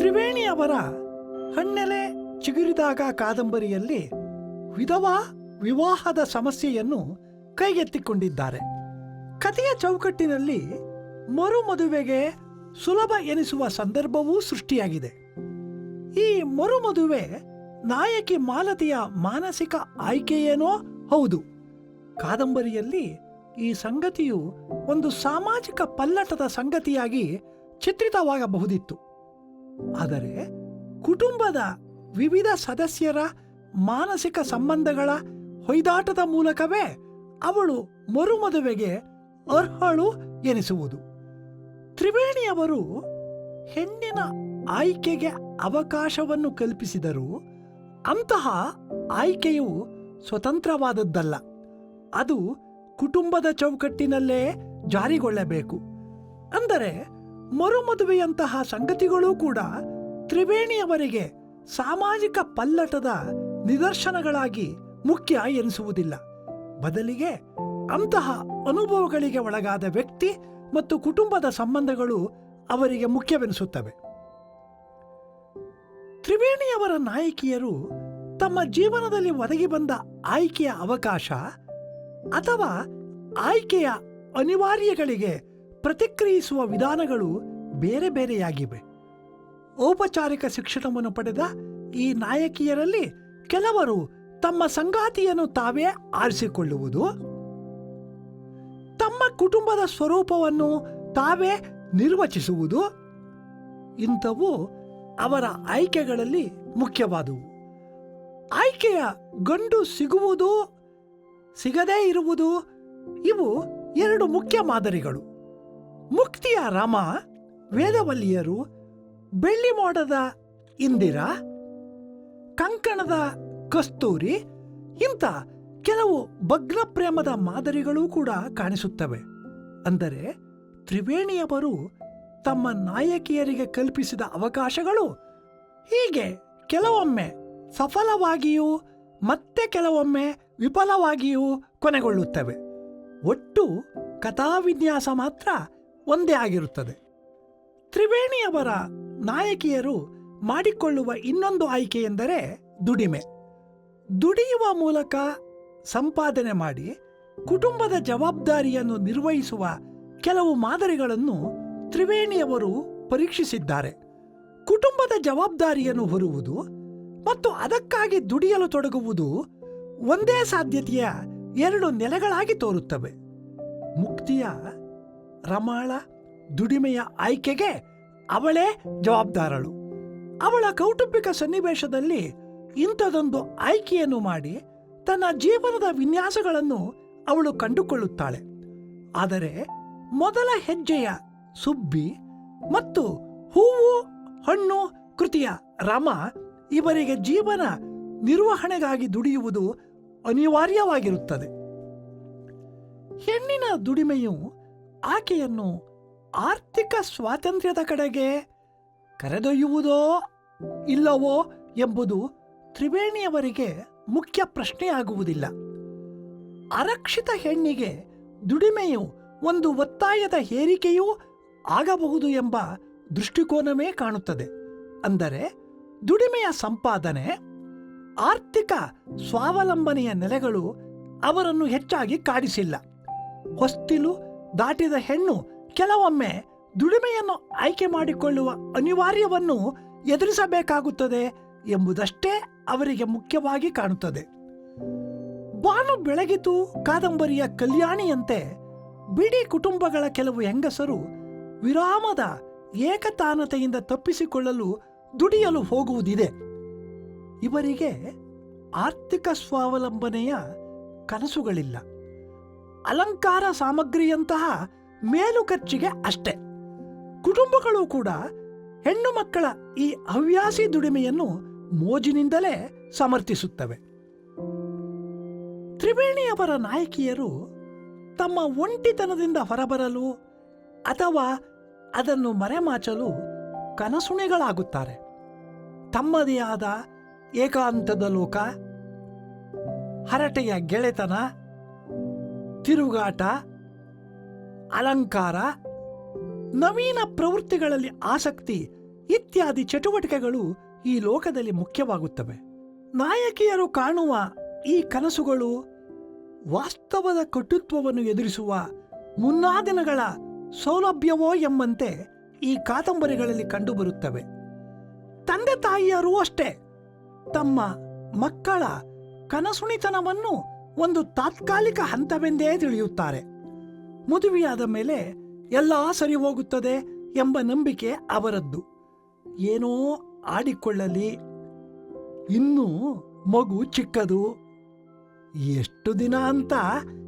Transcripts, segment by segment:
ತ್ರಿವೇಣಿ ಅವರ ಹಣ್ಣೆಲೆ ಚಿಗುರಿದಾಗ ಕಾದಂಬರಿಯಲ್ಲಿ ವಿಧವಾ ವಿವಾಹದ ಸಮಸ್ಯೆಯನ್ನು ಕೈಗೆತ್ತಿಕೊಂಡಿದ್ದಾರೆ. ಕಥೆಯ ಚೌಕಟ್ಟಿನಲ್ಲಿ ಮರುಮದುವೆಗೆ ಸುಲಭ ಎನಿಸುವ ಸಂದರ್ಭವೂ ಸೃಷ್ಟಿಯಾಗಿದೆ. ಈ ಮರುಮದುವೆ ನಾಯಕಿ ಮಾಲತಿಯ ಮಾನಸಿಕ ಆಯ್ಕೆಯೇನೋ ಹೌದು. ಕಾದಂಬರಿಯಲ್ಲಿ ಈ ಸಂಗತಿಯು ಒಂದು ಸಾಮಾಜಿಕ ಪಲ್ಲಟದ ಸಂಗತಿಯಾಗಿ ಚಿತ್ರಿತವಾಗಬಹುದಿತ್ತು. ಆದರೆ ಕುಟುಂಬದ ವಿವಿಧ ಸದಸ್ಯರ ಮಾನಸಿಕ ಸಂಬಂಧಗಳ ಹೊಯ್ದಾಟದ ಮೂಲಕವೇ ಅವಳು ಮರುಮದುವೆಗೆ ಅರ್ಹಳು ಎನಿಸುವುದು. ತ್ರಿವೇಣಿಯವರು ಹೆಣ್ಣಿನ ಆಯ್ಕೆಗೆ ಅವಕಾಶವನ್ನು ಕಲ್ಪಿಸಿದರೂ ಅಂತಹ ಆಯ್ಕೆಯು ಸ್ವತಂತ್ರವಾದದ್ದಲ್ಲ. ಅದು ಕುಟುಂಬದ ಚೌಕಟ್ಟಿನಲ್ಲೇ ಜಾರಿಗೊಳ್ಳಬೇಕು. ಅಂದರೆ ಮರುಮದುವೆಯಂತಹ ಸಂಗತಿಗಳೂ ಕೂಡ ತ್ರಿವೇಣಿಯವರಿಗೆ ಸಾಮಾಜಿಕ ಪಲ್ಲಟದ ನಿದರ್ಶನಗಳಾಗಿ ಮುಖ್ಯ ಎನಿಸುವುದಿಲ್ಲ. ಬದಲಿಗೆ ಅಂತಹ ಅನುಭವಗಳಿಗೆ ಒಳಗಾದ ವ್ಯಕ್ತಿ ಮತ್ತು ಕುಟುಂಬದ ಸಂಬಂಧಗಳು ಅವರಿಗೆ ಮುಖ್ಯವೆನಿಸುತ್ತವೆ. ತ್ರಿವೇಣಿಯವರ ನಾಯಕಿಯರು ತಮ್ಮ ಜೀವನದಲ್ಲಿ ಒದಗಿ ಬಂದ ಆಯ್ಕೆಯ ಅವಕಾಶ ಅಥವಾ ಆಯ್ಕೆಯ ಅನಿವಾರ್ಯಗಳಿಗೆ ಪ್ರತಿಕ್ರಿಯಿಸುವ ವಿಧಾನಗಳು ಬೇರೆ ಬೇರೆಯಾಗಿವೆ. ಔಪಚಾರಿಕ ಶಿಕ್ಷಣವನ್ನು ಪಡೆದ ಈ ನಾಯಕಿಯರಲ್ಲಿ ಕೆಲವರು ತಮ್ಮ ಸಂಗಾತಿಯನ್ನು ತಾವೇ ಆರಿಸಿಕೊಳ್ಳುವುದು, ತಮ್ಮ ಕುಟುಂಬದ ಸ್ವರೂಪವನ್ನು ತಾವೇ ನಿರ್ವಚಿಸುವುದು ಇಂಥವು ಅವರ ಆಯ್ಕೆಗಳಲ್ಲಿ ಮುಖ್ಯವಾದವು. ಆಯ್ಕೆಯ ಗಂಡು ಸಿಗುವುದು ಸಿಗದೇ ಇರುವುದು ಇವು ಎರಡು ಮುಖ್ಯ ಮಾದರಿಗಳು. ಮುಕ್ತಿಯ ರಾಮ, ವೇದವಲ್ಲಿಯರು, ಬೆಳ್ಳಿ ಮೋಡದ ಇಂದಿರಾ, ಕಂಕಣದ ಕಸ್ತೂರಿ ಇಂಥ ಕೆಲವು ಭಗ್ನ ಪ್ರೇಮದ ಮಾದರಿಗಳೂ ಕೂಡ ಕಾಣಿಸುತ್ತವೆ. ಅಂದರೆ ತ್ರಿವೇಣಿಯವರು ತಮ್ಮ ನಾಯಕಿಯರಿಗೆ ಕಲ್ಪಿಸಿದ ಅವಕಾಶಗಳು ಹೀಗೆ ಕೆಲವೊಮ್ಮೆ ಸಫಲವಾಗಿಯೂ ಮತ್ತೆ ಕೆಲವೊಮ್ಮೆ ವಿಫಲವಾಗಿಯೂ ಕೊನೆಗೊಳ್ಳುತ್ತವೆ. ಒಟ್ಟು ಕಥಾವಿನ್ಯಾಸ ಮಾತ್ರ ಒಂದೇ ಆಗಿರುತ್ತದೆ. ತ್ರಿವೇಣಿಯವರ ನಾಯಕಿಯರು ಮಾಡಿಕೊಳ್ಳುವ ಇನ್ನೊಂದು ಆಯ್ಕೆ ಎಂದರೆ ದುಡಿಮೆ. ದುಡಿಯುವ ಮೂಲಕ ಸಂಪಾದನೆ ಮಾಡಿ ಕುಟುಂಬದ ಜವಾಬ್ದಾರಿಯನ್ನು ನಿರ್ವಹಿಸುವ ಕೆಲವು ಮಾದರಿಗಳನ್ನು ತ್ರಿವೇಣಿಯವರು ಪರೀಕ್ಷಿಸಿದ್ದಾರೆ. ಕುಟುಂಬದ ಜವಾಬ್ದಾರಿಯನ್ನು ಹೊರುವುದು ಮತ್ತು ಅದಕ್ಕಾಗಿ ದುಡಿಯಲು ತೊಡಗುವುದು ಒಂದೇ ಸಾಧ್ಯತೆಯ ಎರಡು ನೆಲೆಗಳಾಗಿ ತೋರುತ್ತವೆ. ಮುಕ್ತಿಯ ರಮಾಳ ದುಡಿಮೆಯ ಆಯ್ಕೆಗೆ ಅವಳೇ ಜವಾಬ್ದಾರಳು. ಅವಳ ಕೌಟುಂಬಿಕ ಸನ್ನಿವೇಶದಲ್ಲಿ ಇಂಥದೊಂದು ಆಯ್ಕೆಯನ್ನು ಮಾಡಿ ತನ್ನ ಜೀವನದ ವಿನ್ಯಾಸಗಳನ್ನು ಅವಳು ಕಂಡುಕೊಳ್ಳುತ್ತಾಳೆ. ಆದರೆ ಮೊದಲ ಹೆಜ್ಜೆಯ ಸುಬ್ಬಿ ಮತ್ತು ಹೂವು ಹಣ್ಣು ಕೃತಿಯ ರಾಮ ಇವರಿಗೆ ಜೀವನ ನಿರ್ವಹಣೆಗಾಗಿ ದುಡಿಯುವುದು ಅನಿವಾರ್ಯವಾಗಿರುತ್ತದೆ. ಹೆಣ್ಣಿನ ದುಡಿಮೆಯು ಆಕೆಯನ್ನು ಆರ್ಥಿಕ ಸ್ವಾತಂತ್ರ್ಯದ ಕಡೆಗೆ ಕರೆದೊಯ್ಯುವುದೋ ಇಲ್ಲವೋ ಎಂಬುದು ತ್ರಿವೇಣಿಯವರಿಗೆ ಮುಖ್ಯ ಪ್ರಶ್ನೆಯಾಗುವುದಿಲ್ಲ. ಅರಕ್ಷಿತ ಹೆಣ್ಣಿಗೆ ದುಡಿಮೆಯು ಒಂದು ಒತ್ತಾಯದ ಹೇರಿಕೆಯೂ ಆಗಬಹುದು ಎಂಬ ದೃಷ್ಟಿಕೋನವೇ ಕಾಣುತ್ತದೆ. ಅಂದರೆ ದುಡಿಮೆಯ ಸಂಪಾದನೆ, ಆರ್ಥಿಕ ಸ್ವಾವಲಂಬನೆಯ ನೆಲೆಗಳು ಅವರನ್ನು ಹೆಚ್ಚಾಗಿ ಕಾಡಿಸಿಲ್ಲ. ಹೊಸ್ತಿಲು ದಾಟಿದ ಹೆಣ್ಣು ಕೆಲವೊಮ್ಮೆ ದುಡಿಮೆಯನ್ನು ಆಯ್ಕೆ ಮಾಡಿಕೊಳ್ಳುವ ಅನಿವಾರ್ಯವನ್ನು ಎದುರಿಸಬೇಕಾಗುತ್ತದೆ ಎಂಬುದಷ್ಟೇ ಅವರಿಗೆ ಮುಖ್ಯವಾಗಿ ಕಾಣುತ್ತದೆ. ಬಾನು ಬೆಳಗಿತು ಕಾದಂಬರಿಯ ಕಲ್ಯಾಣಿಯಂತೆ ಬಿಡಿ ಕುಟುಂಬಗಳ ಕೆಲವು ಹೆಂಗಸರು ವಿರಾಮದ ಏಕತಾನತೆಯಿಂದ ತಪ್ಪಿಸಿಕೊಳ್ಳಲು ದುಡಿಯಲು ಹೋಗುವುದಿದೆ. ಇವರಿಗೆ ಆರ್ಥಿಕ ಸ್ವಾವಲಂಬನೆಯ ಕನಸುಗಳಿಲ್ಲ. ಅಲಂಕಾರ ಸಾಮಗ್ರಿಯಂತಹ ಮೇಲು ಖರ್ಚಿಗೆ ಅಷ್ಟೇ. ಕುಟುಂಬಗಳು ಕೂಡ ಹೆಣ್ಣು ಮಕ್ಕಳ ಈ ಹವ್ಯಾಸಿ ದುಡಿಮೆಯನ್ನು ಮೋಜಿನಿಂದಲೇ ಸಮರ್ಥಿಸುತ್ತವೆ. ತ್ರಿವೇಣಿಯವರ ನಾಯಕಿಯರು ತಮ್ಮ ಒಂಟಿತನದಿಂದ ಹೊರಬರಲು ಅಥವಾ ಅದನ್ನು ಮರೆಮಾಚಲು ಕನಸುಣಿಗಳಾಗುತ್ತಾರೆ. ತಮ್ಮದೇ ಆದ ಏಕಾಂತದ ಲೋಕ, ಹರಟೆಯ ಗೆಳೆತನ, ತಿರುಗಾಟ, ಅಲಂಕಾರ, ನವೀನ ಪ್ರವೃತ್ತಿಗಳಲ್ಲಿ ಆಸಕ್ತಿ ಇತ್ಯಾದಿ ಚಟುವಟಿಕೆಗಳು ಈ ಲೋಕದಲ್ಲಿ ಮುಖ್ಯವಾಗುತ್ತವೆ. ನಾಯಕಿಯರು ಕಾಣುವ ಈ ಕನಸುಗಳು ವಾಸ್ತವದ ಕಟುತ್ವವನ್ನು ಎದುರಿಸುವ ಮುನ್ನಾದಿನಗಳ ಸೌಲಭ್ಯವೋ ಎಂಬಂತೆ ಈ ಕಾದಂಬರಿಗಳಲ್ಲಿ ಕಂಡುಬರುತ್ತವೆ. ತಂದೆ ತಾಯಿಯರೂ ಅಷ್ಟೇ ತಮ್ಮ ಮಕ್ಕಳ ಕನಸುಣಿತನವನ್ನು ಒಂದು ತಾತ್ಕಾಲಿಕ ಹಂತವೆಂದೇ ತಿಳಿಯುತ್ತಾರೆ. ಮದುವೆಯಾದ ಮೇಲೆ ಎಲ್ಲ ಸರಿ ಹೋಗುತ್ತದೆ ಎಂಬ ನಂಬಿಕೆ ಅವರದ್ದು. ಏನೋ ಆಡಿಕೊಳ್ಳಲಿ, ಇನ್ನೂ ಮಗು ಚಿಕ್ಕದು, ಎಷ್ಟು ದಿನ ಅಂತ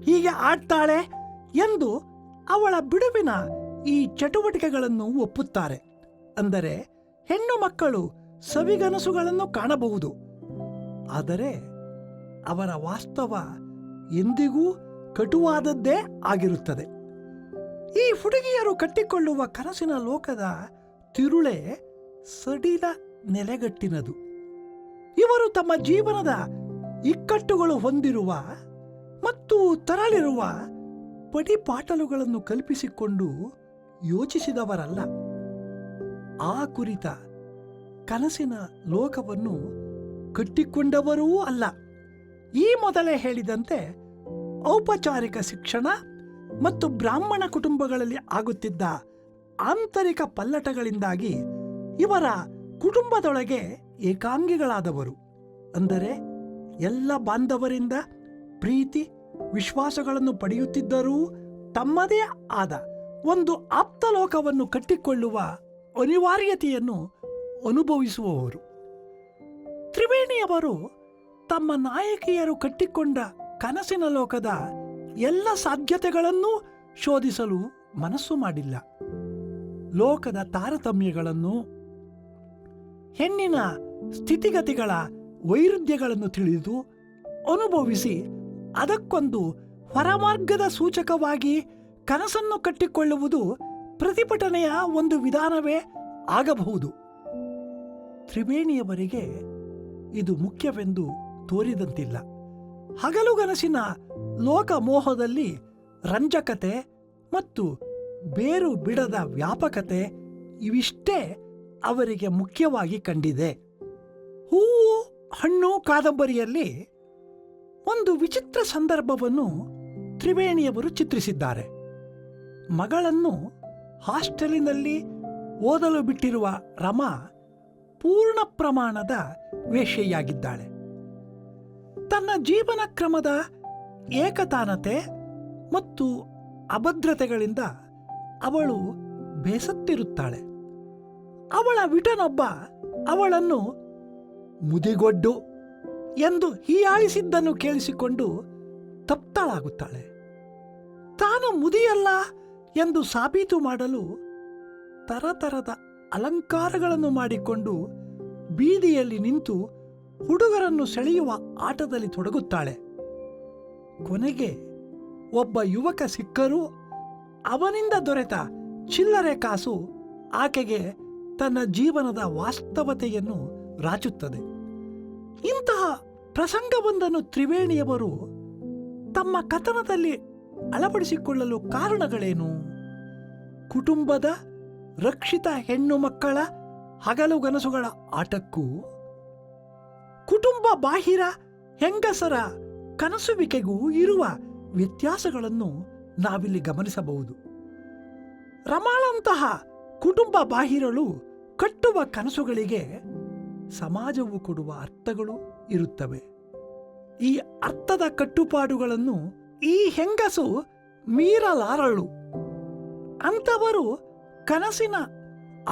ಹೀಗೆ ಆಡ್ತಾಳೆ ಎಂದು ಅವಳ ಬಿಡುವಿನ ಈ ಚಟುವಟಿಕೆಗಳನ್ನು ಒಪ್ಪುತ್ತಾರೆ. ಅಂದರೆ ಹೆಣ್ಣು ಮಕ್ಕಳು ಸವಿಗನಸುಗಳನ್ನು ಕಾಣಬಹುದು, ಆದರೆ ಅವರ ವಾಸ್ತವ ಎಂದಿಗೂ ಕಟುವಾದದ್ದೇ ಆಗಿರುತ್ತದೆ. ಈ ಹುಡುಗಿಯರು ಕಟ್ಟಿಕೊಳ್ಳುವ ಕನಸಿನ ಲೋಕದ ತಿರುಳೆ ಸಡಿಲ ನೆಲೆಗಟ್ಟಿನದು. ಇವರು ತಮ್ಮ ಜೀವನದ ಇಕ್ಕಟ್ಟುಗಳು ಹೊಂದಿರುವ ಮತ್ತು ತರಳಿರುವ ಪಡಿಪಾಟಲುಗಳನ್ನು ಕಲ್ಪಿಸಿಕೊಂಡು ಯೋಚಿಸಿದವರಲ್ಲ. ಆ ಕುರಿತ ಕನಸಿನ ಲೋಕವನ್ನು ಕಟ್ಟಿಕೊಂಡವರೂ ಅಲ್ಲ. ಈ ಮೊದಲೇ ಹೇಳಿದಂತೆ ಔಪಚಾರಿಕ ಶಿಕ್ಷಣ ಮತ್ತು ಬ್ರಾಹ್ಮಣ ಕುಟುಂಬಗಳಲ್ಲಿ ಆಗುತ್ತಿದ್ದ ಆಂತರಿಕ ಪಲ್ಲಟಗಳಿಂದಾಗಿ ಇವರ ಕುಟುಂಬದೊಳಗೆ ಏಕಾಂಗಿಗಳಾದವರು. ಅಂದರೆ ಎಲ್ಲ ಬಾಂಧವರಿಂದ ಪ್ರೀತಿ ವಿಶ್ವಾಸಗಳನ್ನು ಪಡೆಯುತ್ತಿದ್ದರೂ ತಮ್ಮದೇ ಆದ ಒಂದು ಆಪ್ತಲೋಕವನ್ನು ಕಟ್ಟಿಕೊಳ್ಳುವ ಅನಿವಾರ್ಯತೆಯನ್ನು ಅನುಭವಿಸುವವರು. ತ್ರಿವೇಣಿಯವರು ತಮ್ಮ ನಾಯಕಿಯರು ಕಟ್ಟಿಕೊಂಡ ಕನಸಿನ ಲೋಕದ ಎಲ್ಲ ಸಾಧ್ಯತೆಗಳನ್ನೂ ಶೋಧಿಸಲು ಮನಸ್ಸು ಮಾಡಿಲ್ಲ. ಲೋಕದ ತಾರತಮ್ಯಗಳನ್ನು, ಹೆಣ್ಣಿನ ಸ್ಥಿತಿಗತಿಗಳ ವೈರುಧ್ಯಗಳನ್ನು ತಿಳಿದು ಅನುಭವಿಸಿ ಅದಕ್ಕೊಂದು ಹೊರಮಾರ್ಗದ ಸೂಚಕವಾಗಿ ಕನಸನ್ನು ಕಟ್ಟಿಕೊಳ್ಳುವುದು ಪ್ರತಿಭಟನೆಯ ಒಂದು ವಿಧಾನವೇ ಆಗಬಹುದು. ತ್ರಿವೇಣಿಯವರಿಗೆ ಇದು ಮುಖ್ಯವೆಂದು ತೋರಿದಂತಿಲ್ಲ. ಹಗಲುಗನಸಿನ ಲೋಕಮೋಹದಲ್ಲಿ ರಂಜಕತೆ ಮತ್ತು ಬೇರು ಬಿಡದ ವ್ಯಾಪಕತೆ ಇವಿಷ್ಟೇ ಅವರಿಗೆ ಮುಖ್ಯವಾಗಿ ಕಂಡಿದೆ. ಹೂವು ಹಣ್ಣು ಕಾದಂಬರಿಯಲ್ಲಿ ಒಂದು ವಿಚಿತ್ರ ಸಂದರ್ಭವನ್ನು ತ್ರಿವೇಣಿಯವರು ಚಿತ್ರಿಸಿದ್ದಾರೆ. ಮಗಳನ್ನು ಹಾಸ್ಟೆಲಿನಲ್ಲಿ ಓದಲು ಬಿಟ್ಟಿರುವ ರಮಾ ಪೂರ್ಣ ಪ್ರಮಾಣದ ವೇಶ್ಯೆಯಾಗಿದ್ದಾಳೆ. ತನ್ನ ಜೀವನ ಕ್ರಮದ ಏಕತಾನತೆ ಮತ್ತು ಅಭದ್ರತೆಗಳಿಂದ ಅವಳು ಬೇಸತ್ತಿರುತ್ತಾಳೆ. ಅವಳ ವಿಟನೊಬ್ಬ ಅವಳನ್ನು ಮುದಿಗೊಡ್ಡು ಎಂದು ಹೀಯಾಳಿಸಿದ್ದನ್ನು ಕೇಳಿಸಿಕೊಂಡು ತಪ್ತಳಾಗುತ್ತಾಳೆ. ತಾನು ಮುದಿಯಲ್ಲ ಎಂದು ಸಾಬೀತು ಮಾಡಲು ತರತರದ ಅಲಂಕಾರಗಳನ್ನು ಮಾಡಿಕೊಂಡು ಬೀದಿಯಲ್ಲಿ ನಿಂತು ಹುಡುಗರನ್ನು ಸೆಳೆಯುವ ಆಟದಲ್ಲಿ ತೊಡಗುತ್ತಾಳೆ. ಕೊನೆಗೆ ಒಬ್ಬ ಯುವಕ ಸಿಕ್ಕರೂ ಅವನಿಂದ ದೊರೆತ ಚಿಲ್ಲರೆ ಕಾಸು ಆಕೆಗೆ ತನ್ನ ಜೀವನದ ವಾಸ್ತವತೆಯನ್ನು ರಾಚುತ್ತದೆ. ಇಂತಹ ಪ್ರಸಂಗವೊಂದನ್ನು ತ್ರಿವೇಣಿಯವರು ತಮ್ಮ ಕಥನದಲ್ಲಿ ಅಳವಡಿಸಿಕೊಳ್ಳಲು ಕಾರಣಗಳೇನು? ಕುಟುಂಬದ ರಕ್ಷಿತ ಹೆಣ್ಣು ಮಕ್ಕಳ ಹಗಲುಗನಸುಗಳ ಆಟಕ್ಕೂ ಕುಟುಂಬ ಬಾಹಿರ ಹೆಂಗಸರ ಕನಸುವಿಕೆಗೂ ಇರುವ ವ್ಯತ್ಯಾಸಗಳನ್ನು ನಾವಿಲ್ಲಿ ಗಮನಿಸಬಹುದು. ರಮಾಳಂತಹ ಕುಟುಂಬ ಬಾಹಿರಳು ಕಟ್ಟುವ ಕನಸುಗಳಿಗೆ ಸಮಾಜವು ಕೊಡುವ ಅರ್ಥಗಳು ಇರುತ್ತವೆ. ಈ ಅರ್ಥದ ಕಟ್ಟುಪಾಡುಗಳನ್ನು ಈ ಹೆಂಗಸು ಮೀರಲಾರಳು. ಅಂಥವರು ಕನಸಿನ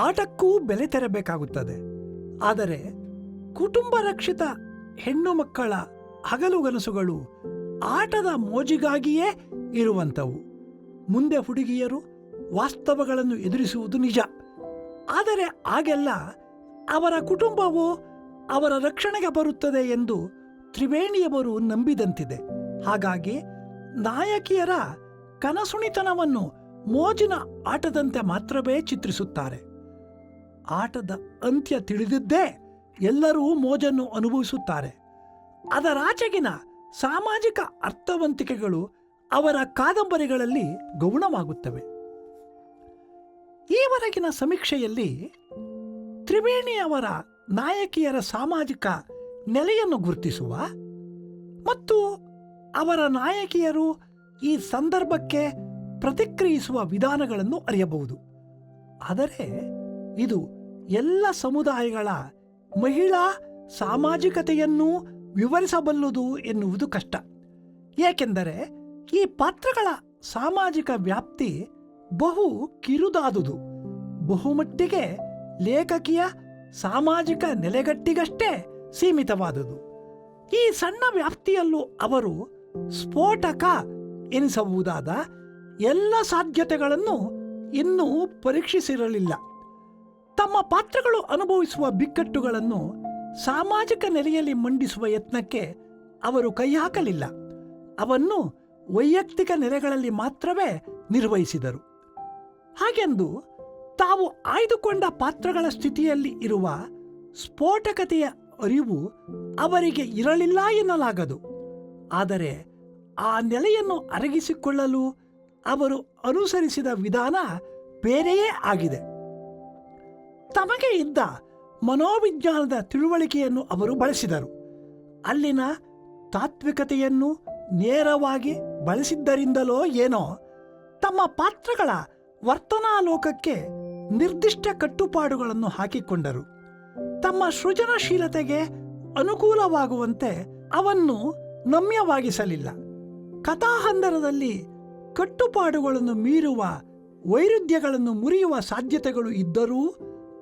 ಆಟಕ್ಕೂ ಬೆಲೆ ತೆರಬೇಕಾಗುತ್ತದೆ. ಆದರೆ ಕುಟುಂಬ ರಕ್ಷಿತ ಹೆಣ್ಣು ಮಕ್ಕಳ ಹಗಲುಗನಸುಗಳು ಆಟದ ಮೋಜಿಗಾಗಿಯೇ ಇರುವಂಥವು. ಮುಂದೆ ಹುಡುಗಿಯರು ವಾಸ್ತವಗಳನ್ನು ಎದುರಿಸುವುದು ನಿಜ, ಆದರೆ ಆಗೆಲ್ಲ ಅವರ ಕುಟುಂಬವು ಅವರ ರಕ್ಷಣೆಗೆ ಬರುತ್ತದೆ ಎಂದು ತ್ರಿವೇಣಿಯವರು ನಂಬಿದಂತಿದೆ. ಹಾಗಾಗಿ ನಾಯಕಿಯರ ಕನಸುಣಿತನವನ್ನು ಮೋಜಿನ ಆಟದಂತೆ ಮಾತ್ರವೇ ಚಿತ್ರಿಸುತ್ತಾರೆ. ಆಟದ ಅಂತ್ಯ ತಿಳಿದಿದ್ದೇ ಎಲ್ಲರೂ ಮೋಜನ್ನು ಅನುಭವಿಸುತ್ತಾರೆ. ಅದರಾಚೆಗಿನ ಸಾಮಾಜಿಕ ಅರ್ಥವಂತಿಕೆಗಳು ಅವರ ಕಾದಂಬರಿಗಳಲ್ಲಿ ಗೌಣವಾಗುತ್ತವೆ. ಈವರೆಗಿನ ಸಮೀಕ್ಷೆಯಲ್ಲಿ ತ್ರಿವೇಣಿಯವರ ನಾಯಕಿಯರ ಸಾಮಾಜಿಕ ನೆಲೆಯನ್ನು ಗುರುತಿಸುವ ಮತ್ತು ಅವರ ನಾಯಕಿಯರು ಈ ಸಂದರ್ಭಕ್ಕೆ ಪ್ರತಿಕ್ರಿಯಿಸುವ ವಿಧಾನಗಳನ್ನು ಅರಿಯಬಹುದು. ಆದರೆ ಇದು ಎಲ್ಲ ಸಮುದಾಯಗಳ ಮಹಿಳಾ ಸಾಮಾಜಿಕತೆಯನ್ನು ವಿವರಿಸಬಲ್ಲುದು ಎನ್ನುವುದು ಕಷ್ಟ. ಏಕೆಂದರೆ ಈ ಪಾತ್ರಗಳ ಸಾಮಾಜಿಕ ವ್ಯಾಪ್ತಿ ಬಹು ಕಿರುದಾದುದು, ಬಹುಮಟ್ಟಿಗೆ ಲೇಖಕಿಯ ಸಾಮಾಜಿಕ ನೆಲೆಗಟ್ಟಿಗಷ್ಟೇ ಸೀಮಿತವಾದುದು. ಈ ಸಣ್ಣ ವ್ಯಾಪ್ತಿಯಲ್ಲೂ ಅವರು ಸ್ಫೋಟಕ ಎನಿಸಬಹುದಾದ ಎಲ್ಲ ಸಾಧ್ಯತೆಗಳನ್ನು ಇನ್ನೂ ಪರೀಕ್ಷಿಸಿರಲಿಲ್ಲ. ತಮ್ಮ ಪಾತ್ರಗಳು ಅನುಭವಿಸುವ ಬಿಕ್ಕಟ್ಟುಗಳನ್ನು ಸಾಮಾಜಿಕ ನೆಲೆಯಲ್ಲಿ ಮಂಡಿಸುವ ಯತ್ನಕ್ಕೆ ಅವರು ಕೈ ಹಾಕಲಿಲ್ಲ. ಅವನ್ನು ವೈಯಕ್ತಿಕ ನೆಲೆಗಳಲ್ಲಿ ಮಾತ್ರವೇ ನಿರ್ವಹಿಸಿದರು. ಹಾಗೆಂದು ತಾವು ಆಯ್ದುಕೊಂಡ ಪಾತ್ರಗಳ ಸ್ಥಿತಿಯಲ್ಲಿ ಇರುವ ಸ್ಫೋಟಕತೆಯ ಅರಿವು ಅವರಿಗೆ ಇರಲಿಲ್ಲ ಎನ್ನಲಾಗದು. ಆದರೆ ಆ ನೆಲೆಯನ್ನು ಅರಗಿಸಿಕೊಳ್ಳಲು ಅವರು ಅನುಸರಿಸಿದ ವಿಧಾನ ಬೇರೆಯೇ ಆಗಿದೆ. ತಮಗೆ ಇದ್ದ ಮನೋವಿಜ್ಞಾನದ ತಿಳುವಳಿಕೆಯನ್ನು ಅವರು ಬಳಸಿದರು. ಅಲ್ಲಿನ ತಾತ್ವಿಕತೆಯನ್ನು ನೇರವಾಗಿ ಬಳಸಿದ್ದರಿಂದಲೋ ಏನೋ ತಮ್ಮ ಪಾತ್ರಗಳ ವರ್ತನಾಲೋಕಕ್ಕೆ ನಿರ್ದಿಷ್ಟ ಕಟ್ಟುಪಾಡುಗಳನ್ನು ಹಾಕಿಕೊಂಡರು. ತಮ್ಮ ಸೃಜನಶೀಲತೆಗೆ ಅನುಕೂಲವಾಗುವಂತೆ ಅವನ್ನು ನಮ್ಯವಾಗಿಸಲಿಲ್ಲ. ಕಥಾಹಂದರದಲ್ಲಿ ಕಟ್ಟುಪಾಡುಗಳನ್ನು ಮೀರುವ ವೈರುಧ್ಯಗಳನ್ನು ಮುರಿಯುವ ಸಾಧ್ಯತೆಗಳು ಇದ್ದರೂ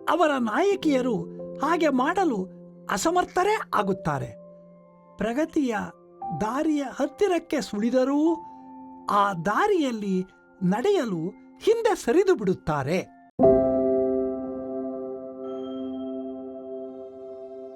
ಅವರ ನಾಯಕಿಯರು ಹಾಗೆ ಮಾಡಲು ಅಸಮರ್ಥರೇ ಆಗುತ್ತಾರೆ. ಪ್ರಗತಿಯ ದಾರಿಯ ಹತ್ತಿರಕ್ಕೆ ಸುಳಿದರೂ ಆ ದಾರಿಯಲ್ಲಿ ನಡೆಯಲು ಹಿಂದೆ ಸರಿದು ಬಿಡುತ್ತಾರೆ.